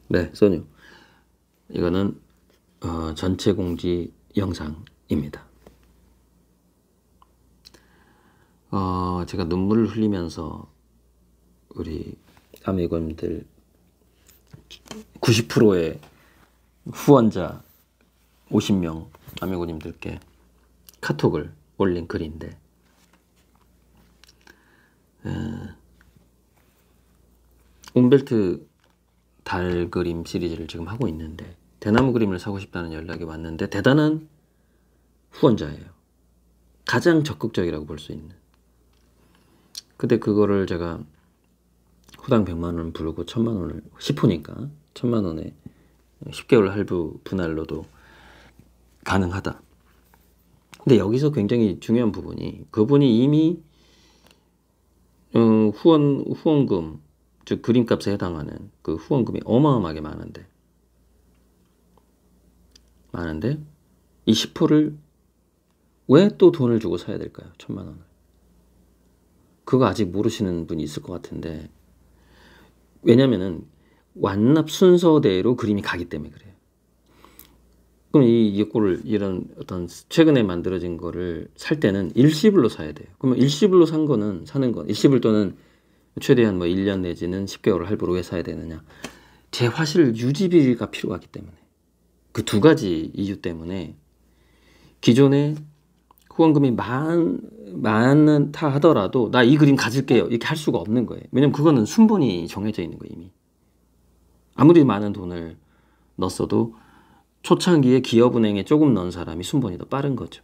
네, 소뉴. 이거는 전체 공지 영상입니다. 제가 눈물을 흘리면서 우리 아미고님들 90%의 후원자 50명 아미고님들께 카톡을 올린 글인데, 움벨트 달 그림 시리즈를 지금 하고 있는데 대나무 그림을 사고 싶다는 연락이 왔는데 대단한 후원자예요. 가장 적극적이라고 볼 수 있는. 근데 그거를 제가 후당 100만원 부르고 1000만원을 10호니까 1000만원에 10개월 할부 분할로도 가능하다. 근데 여기서 굉장히 중요한 부분이, 그분이 이미 후원금, 즉 그림값에 해당하는 그 후원금이 어마어마하게 많은데 이 10호를 왜 또 돈을 주고 사야 될까요? 1000만원을. 그거 아직 모르시는 분이 있을 것 같은데, 왜냐면은 완납 순서대로 그림이 가기 때문에 그래요. 그럼 이거를, 이런 어떤 최근에 만들어진 거를 살 때는 일시불로 사야 돼요. 그러면 일시불로 사는 건 일시불 또는 최대한 뭐 1년 내지는 10개월 할부로 왜 사야 되느냐? 제 화실 유지비가 필요하기 때문에. 그 두 가지 이유 때문에 기존에 후원금이 많다 하더라도 나 이 그림 가질게요 이렇게 할 수가 없는 거예요. 왜냐면 그거는 순번이 정해져 있는 거예요. 이미 아무리 많은 돈을 넣었어도 초창기에 기업은행에 조금 넣은 사람이 순번이 더 빠른 거죠.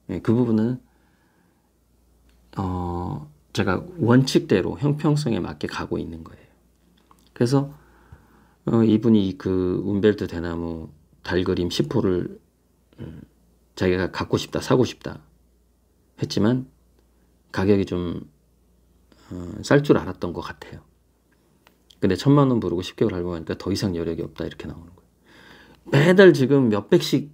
네, 그 부분은 제가 원칙대로 형평성에 맞게 가고 있는 거예요. 그래서 이분이 그 움벨트 대나무 달그림 10호를 자기가 갖고 싶다, 사고 싶다 했지만 가격이 좀 쌀 줄 알았던 것 같아요. 근데 1000만원 부르고 10개월 할부하니까 더 이상 여력이 없다 이렇게 나오는 거예요. 매달 지금 몇백씩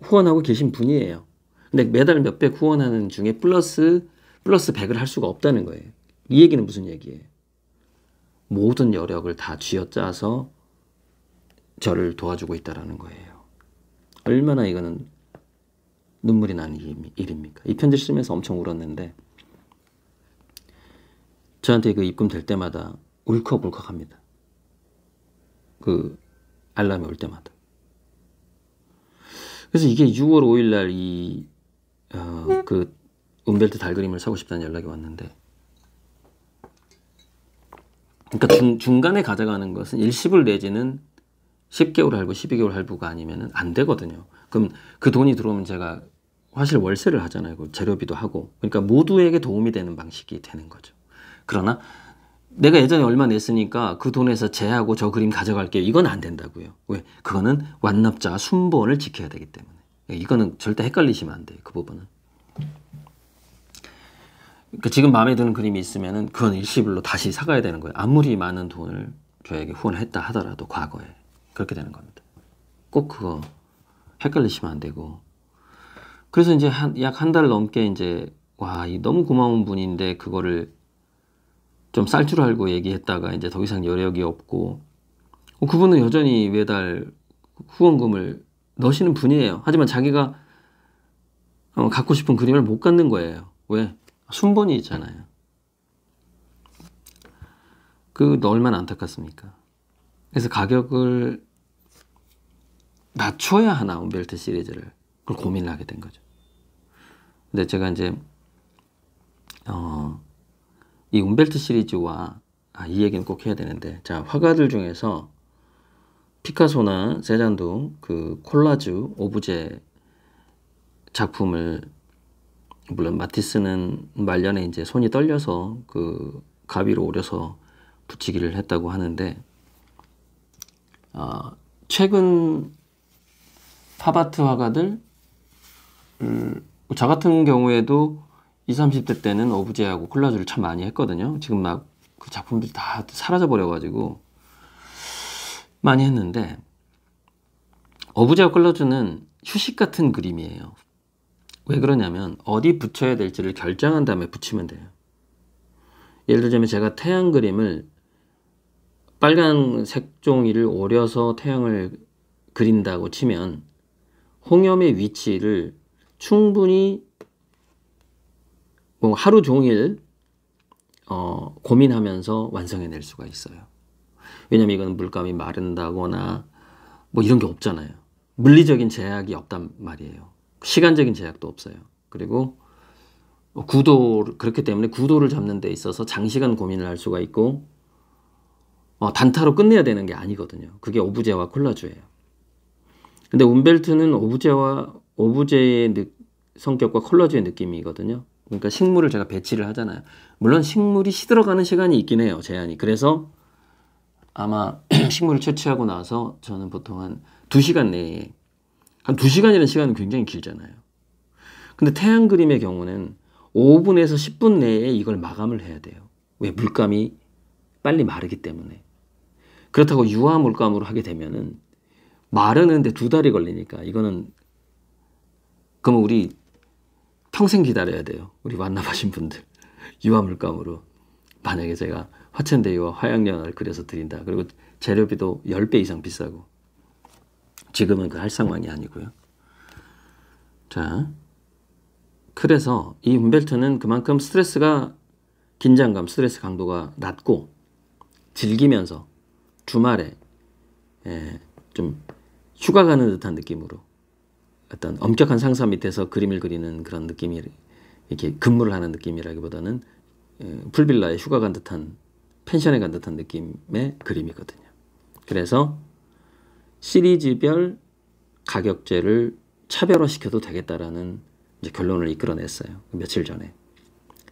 후원하고 계신 분이에요. 근데 매달 몇백 후원하는 중에 플러스 100을 할 수가 없다는 거예요. 이 얘기는 무슨 얘기예요? 모든 여력을 다 쥐어짜서 저를 도와주고 있다는 거예요. 얼마나 이거는 눈물이 나는 일입니까? 이 편지를 쓰면서 엄청 울었는데 저한테 그 입금 될 때마다 울컥울컥 합니다. 그 알람이 올 때마다. 그래서 이게 6월 5일 날 그 움벨트 달그림을 사고 싶다는 연락이 왔는데, 그러니까 중간에 가져가는 것은 일시불 내지는 10개월 할부, 12개월 할부가 아니면 안 되거든요. 그럼 그 돈이 들어오면 제가 화실 월세를 하잖아요. 그 재료비도 하고. 그러니까 모두에게 도움이 되는 방식이 되는 거죠. 그러나 내가 예전에 얼마 냈으니까 그 돈에서 제하고 저 그림 가져갈게요. 이건 안 된다고요. 왜? 그거는 완납자 순번을 지켜야 되기 때문에. 이거는 절대 헷갈리시면 안 돼요. 그 부분은. 그러니까 지금 마음에 드는 그림이 있으면은 그건 일시불로 다시 사가야 되는 거예요. 아무리 많은 돈을 저에게 후원했다 하더라도 과거에. 그렇게 되는 겁니다. 꼭 그거 헷갈리시면 안 되고. 그래서 이제 약 한 달 넘게 이제 이 너무 고마운 분인데 그거를 좀 쌀 줄 알고 얘기했다가 이제 더 이상 여력이 없고, 그분은 여전히 매달 후원금을 넣으시는 분이에요. 하지만 자기가 갖고 싶은 그림을 못 갖는 거예요. 왜? 순번이 있잖아요. 그 얼마나 안타깝습니까? 그래서 가격을 낮춰야 하나, 움벨트 시리즈를. 그걸 고민을 하게 된 거죠. 근데 제가 이제 이 움벨트 시리즈와 이 얘기는 꼭 해야 되는데, 자, 화가들 중에서 피카소나 세잔도 그 콜라주 오브제 작품을, 물론 마티스는 말년에 이제 손이 떨려서 그 가위로 오려서 붙이기를 했다고 하는데, 최근 팝아트 화가들, 저 같은 경우에도 20, 30대 때는 오브제하고 콜라주를 참 많이 했거든요. 지금 막 그 작품들이 다 사라져 버려가지고 많이 했는데, 오브제와 콜라주는 휴식 같은 그림이에요. 왜 그러냐면 어디 붙여야 될지를 결정한 다음에 붙이면 돼요. 예를 들자면 제가 태양 그림을 빨간 색종이를 오려서 태양을 그린다고 치면 홍염의 위치를 충분히 뭐 하루 종일 고민하면서 완성해낼 수가 있어요. 왜냐면 이건 물감이 마른다거나 뭐 이런 게 없잖아요. 물리적인 제약이 없단 말이에요. 시간적인 제약도 없어요. 그리고 그렇기 때문에 구도를 잡는 데 있어서 장시간 고민을 할 수가 있고 단타로 끝내야 되는 게 아니거든요. 그게 오브제와 콜라주예요. 근데 움벨트는 오브제의 성격과 콜라주의 느낌이거든요. 그러니까 식물을 제가 배치를 하잖아요. 물론 식물이 시들어가는 시간이 있긴 해요. 제한이. 그래서 아마 식물을 채취하고 나서 저는 보통 한 2시간 내에, 한 2시간이라는 시간은 굉장히 길잖아요. 근데 태양 그림의 경우는 5분에서 10분 내에 이걸 마감을 해야 돼요. 왜? 물감이 빨리 마르기 때문에. 그렇다고 유화 물감으로 하게 되면은 마르는데 2달이 걸리니까 이거는, 그러면 우리 평생 기다려야 돼요. 우리 만나보신 분들. 유화 물감으로. 만약에 제가 화천대유와 화양연화를 그려서 드린다. 그리고 재료비도 10배 이상 비싸고. 지금은 그 할 상황이 아니고요. 자, 그래서 이 움벨트는 그만큼 긴장감, 스트레스 강도가 낮고 즐기면서 주말에 좀 휴가 가는 듯한 느낌으로 어떤 엄격한 상사 밑에서 그림을 그리는 그런 느낌이, 이렇게 근무를 하는 느낌이라기보다는 풀빌라에 휴가 간 듯한, 펜션에 간 듯한 느낌의 그림이거든요. 그래서 시리즈별 가격제를 차별화시켜도 되겠다라는 이제 결론을 이끌어냈어요. 며칠 전에.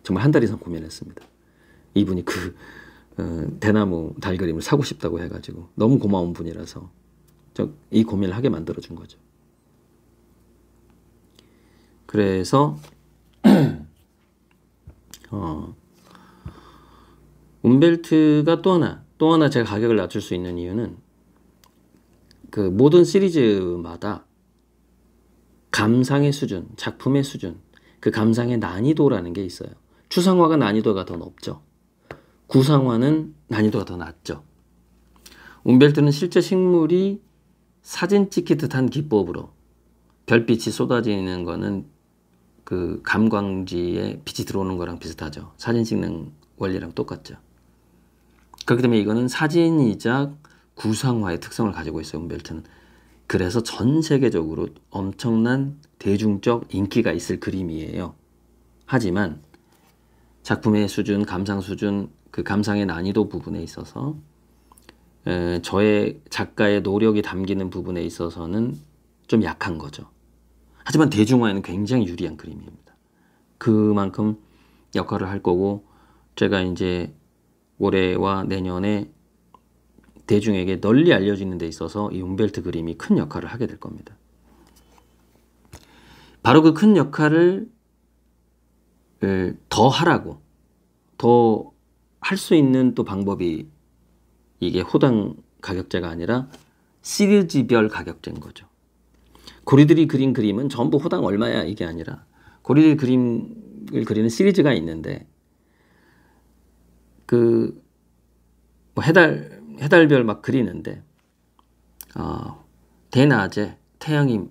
정말 한 달 이상 고민했습니다. 이분이 대나무 달 그림을 사고 싶다고 해가지고 너무 고마운 분이라서 이 고민을 하게 만들어준 거죠. 그래서 움벨트가 또 하나 제가 가격을 낮출 수 있는 이유는 그 모든 시리즈마다 감상의 수준, 작품의 수준, 그 감상의 난이도라는 게 있어요. 추상화가 난이도가 더 높죠. 구상화는 난이도가 더 낮죠. 움벨트는 실제 식물이 사진 찍히 듯한 기법으로 별빛이 쏟아지는 거는 그 감광지에 빛이 들어오는 거랑 비슷하죠. 사진 찍는 원리랑 똑같죠. 그렇기 때문에 이거는 사진이자 구상화의 특성을 가지고 있어요. 움벨트는. 그래서 전 세계적으로 엄청난 대중적 인기가 있을 그림이에요. 하지만 작품의 수준, 감상 수준, 그 감상의 난이도 부분에 있어서 저의 작가의 노력이 담기는 부분에 있어서는 좀 약한 거죠. 하지만 대중화에는 굉장히 유리한 그림입니다. 그만큼 역할을 할 거고, 제가 이제 올해와 내년에 대중에게 널리 알려지는 데 있어서 이 움벨트 그림이 큰 역할을 하게 될 겁니다. 바로 그 큰 역할을 더 하라고, 더 할 수 있는 또 방법이, 이게 호당 가격제가 아니라 시리즈별 가격제인 거죠. 고리들이 그린 그림은 전부 호당 얼마야 이게 아니라, 고리들 그림을 그리는 시리즈가 있는데 뭐 해달별 막 그리는데 대낮에 태양이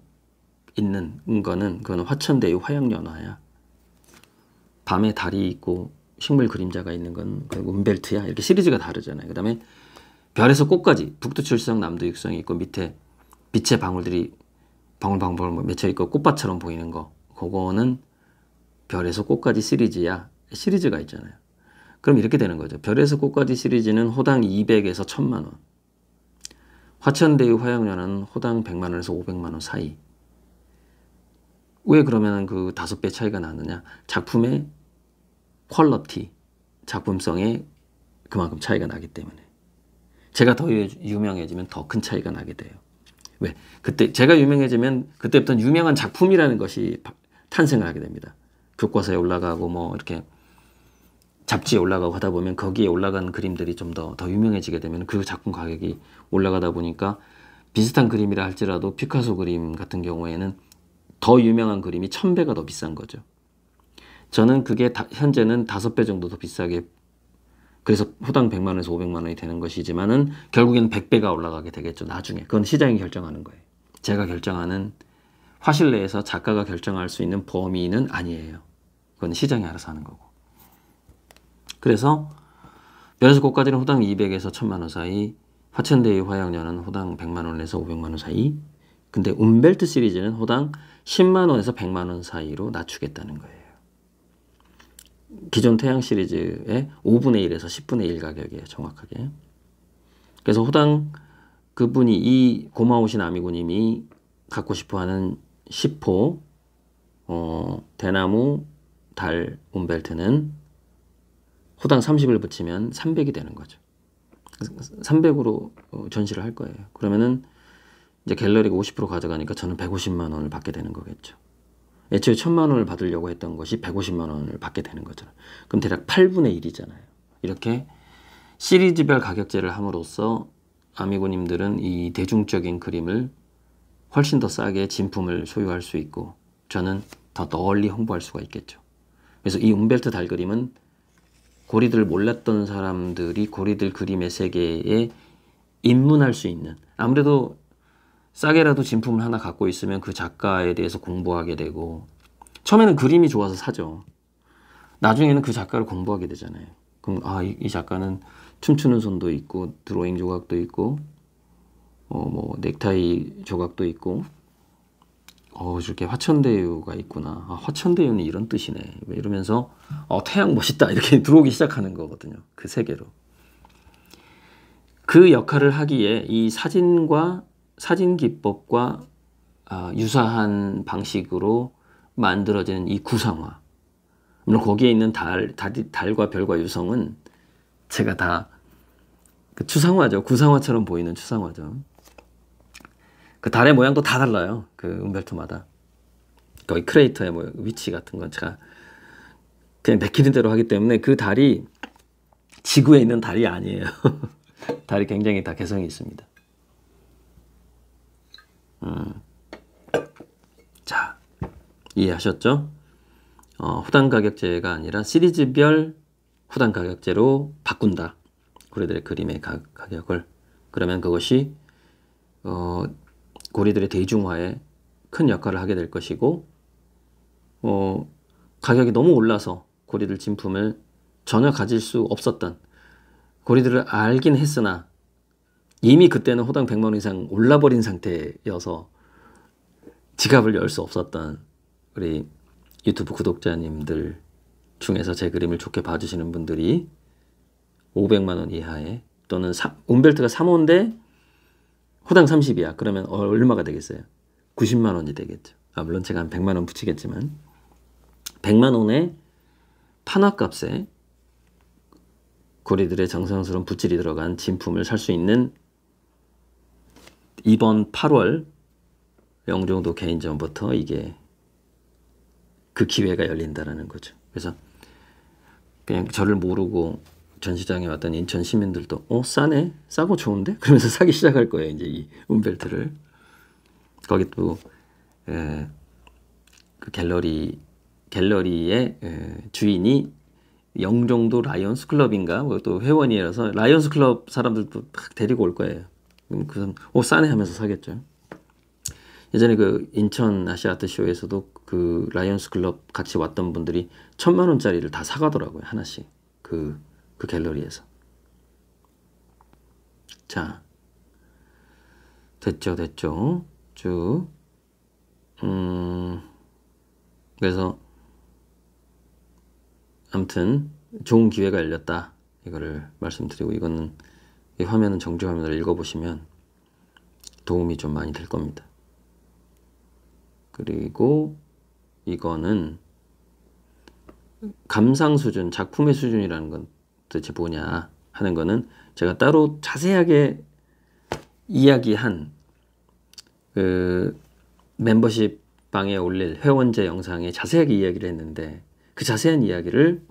있는 거는 그건 화천대유 화양연화야. 밤에 달이 있고 식물 그림자가 있는 건 그 움벨트야. 이렇게 시리즈가 다르잖아요. 그 다음에 별에서 꽃까지, 북두칠성 남두육성이 있고 밑에 빛의 방울들이 방울방울 맺혀 있고 꽃밭처럼 보이는 거, 그거는 별에서 꽃까지 시리즈야. 시리즈가 있잖아요. 그럼 이렇게 되는 거죠. 별에서 꽃까지 시리즈는 호당 200에서 1000만 원. 화천대유 화양연화는 호당 100만 원에서 500만 원 사이. 왜 그러면 그 5배 차이가 나느냐? 작품의 퀄리티, 작품성에 그만큼 차이가 나기 때문에. 제가 더 유명해지면 더 큰 차이가 나게 돼요. 왜? 그때 제가 유명해지면 그때부터 유명한 작품이라는 것이 탄생을 하게 됩니다. 교과서에 올라가고 뭐 이렇게 잡지에 올라가고 하다 보면 거기에 올라간 그림들이 좀 더 유명해지게 되면 그 작품 가격이 올라가다 보니까 비슷한 그림이라 할지라도 피카소 그림 같은 경우에는 더 유명한 그림이 1000배가 더 비싼 거죠. 저는 그게 현재는 5배 정도 더 비싸게 그래서 호당 100만 원에서 500만 원이 되는 것이지만은 결국에는 100배가 올라가게 되겠죠. 나중에. 그건 시장이 결정하는 거예요. 제가 결정하는 화실 내에서 작가가 결정할 수 있는 범위는 아니에요. 그건 시장이 알아서 하는 거고. 그래서 별에서 꽃까지는 호당 200에서 1000만 원 사이, 화천대유 화양연은 호당 100만 원에서 500만 원 사이, 근데 움벨트 시리즈는 호당 10만 원에서 100만 원 사이로 낮추겠다는 거예요. 기존 태양 시리즈의 5분의 1에서 10분의 1 가격이에요. 정확하게. 그래서 호당 그분이 이 고마우신 아미고님이 갖고 싶어하는 10호 대나무 달 움벨트는 호당 30을 붙이면 300이 되는 거죠. 300으로 전시를 할 거예요. 그러면은 이제 갤러리가 50% 가져가니까 저는 150만 원을 받게 되는 거겠죠. 애초에 1000만 원을 받으려고 했던 것이 150만 원을 받게 되는 거잖아요. 그럼 대략 8분의 1이잖아요. 이렇게 시리즈별 가격제를 함으로써 아미고님들은 이 대중적인 그림을 훨씬 더 싸게 진품을 소유할 수 있고 저는 더 널리 홍보할 수가 있겠죠. 그래서 이 움벨트 달 그림은 고리들을 몰랐던 사람들이 고리들 그림의 세계에 입문할 수 있는, 아무래도 싸게라도 진품을 하나 갖고 있으면 그 작가에 대해서 공부하게 되고 처음에는 그림이 좋아서 사죠. 나중에는 그 작가를 공부하게 되잖아요. 그럼 이 작가는 춤추는 손도 있고 드로잉 조각도 있고 뭐 넥타이 조각도 있고 저렇게 화천대유가 있구나. 화천대유는 이런 뜻이네. 이러면서 태양 멋있다 이렇게 들어오기 시작하는 거거든요. 그 세계로. 그 역할을 하기에 이 사진 기법과 유사한 방식으로 만들어지는 이 구상화, 물론 거기에 있는 달과 별과 유성은 제가 다 그 추상화죠. 구상화처럼 보이는 추상화죠. 그 달의 모양도 다 달라요. 그 움벨토마다. 거기 크레이터의 위치 같은 건 제가 그냥 내키는 대로 하기 때문에 그 달이 지구에 있는 달이 아니에요. 달이 굉장히 다 개성이 있습니다. 자, 이해하셨죠? 호당 가격제가 아니라 시리즈별 호당 가격제로 바꾼다. 고리들의 그림의 가격을. 그러면 그것이 고리들의 대중화에 큰 역할을 하게 될 것이고 가격이 너무 올라서 고리들 진품을 전혀 가질 수 없었던, 고리들을 알긴 했으나 이미 그때는 호당 100만 원 이상 올라버린 상태여서 지갑을 열 수 없었던 우리 유튜브 구독자님들 중에서 제 그림을 좋게 봐주시는 분들이 500만 원 이하에, 또는 움벨트가 3호인데 호당 30이야. 그러면 얼마가 되겠어요? 90만 원이 되겠죠. 물론 제가 한 100만 원 붙이겠지만 100만 원의 판화값에 고리들의 정성스러운 붓질이 들어간 진품을 살 수 있는 이번 8월 영종도 개인전부터 이게 그 기회가 열린다라는 거죠. 그래서 그냥 저를 모르고 전시장에 왔던 인천 시민들도 싸네? 싸고 좋은데? 그러면서 사기 시작할 거예요. 이제 이 움벨트를. 거기 또 그 갤러리의 주인이 영종도 라이언스 클럽인가 또 회원이라서 라이언스 클럽 사람들도 막 데리고 올 거예요. 그럼 싸네 하면서 사겠죠. 예전에 그 인천 아시아트 쇼에서도 그 라이언스 클럽 같이 왔던 분들이 1000만 원짜리를 다 사가더라고요. 하나씩. 그 갤러리에서. 자, 됐죠. 쭉. 그래서 아무튼 좋은 기회가 열렸다. 이거를 말씀드리고, 이거는 이 화면은 정지 화면을 읽어보시면 도움이 좀 많이 될 겁니다. 그리고 이거는 감상 수준, 작품의 수준이라는 건 도대체 뭐냐 하는 거는 제가 따로 자세하게 이야기한 그 멤버십 방에 올릴 회원제 영상에 자세하게 이야기를 했는데, 그 자세한 이야기를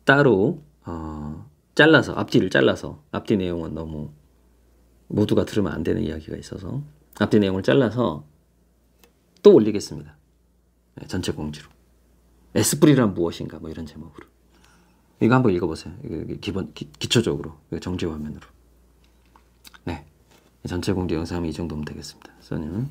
따로 잘라서, 앞뒤를 잘라서, 앞뒤 내용은 너무 모두가 들으면 안 되는 이야기가 있어서 앞뒤 내용을 잘라서 또 올리겠습니다. 전체 공지로. 에스프리란 무엇인가 이런 제목으로. 이거 한번 읽어보세요. 이거 기초적으로 정지 화면으로. 네, 전체 공개 영상이 이 정도면 되겠습니다. 써님.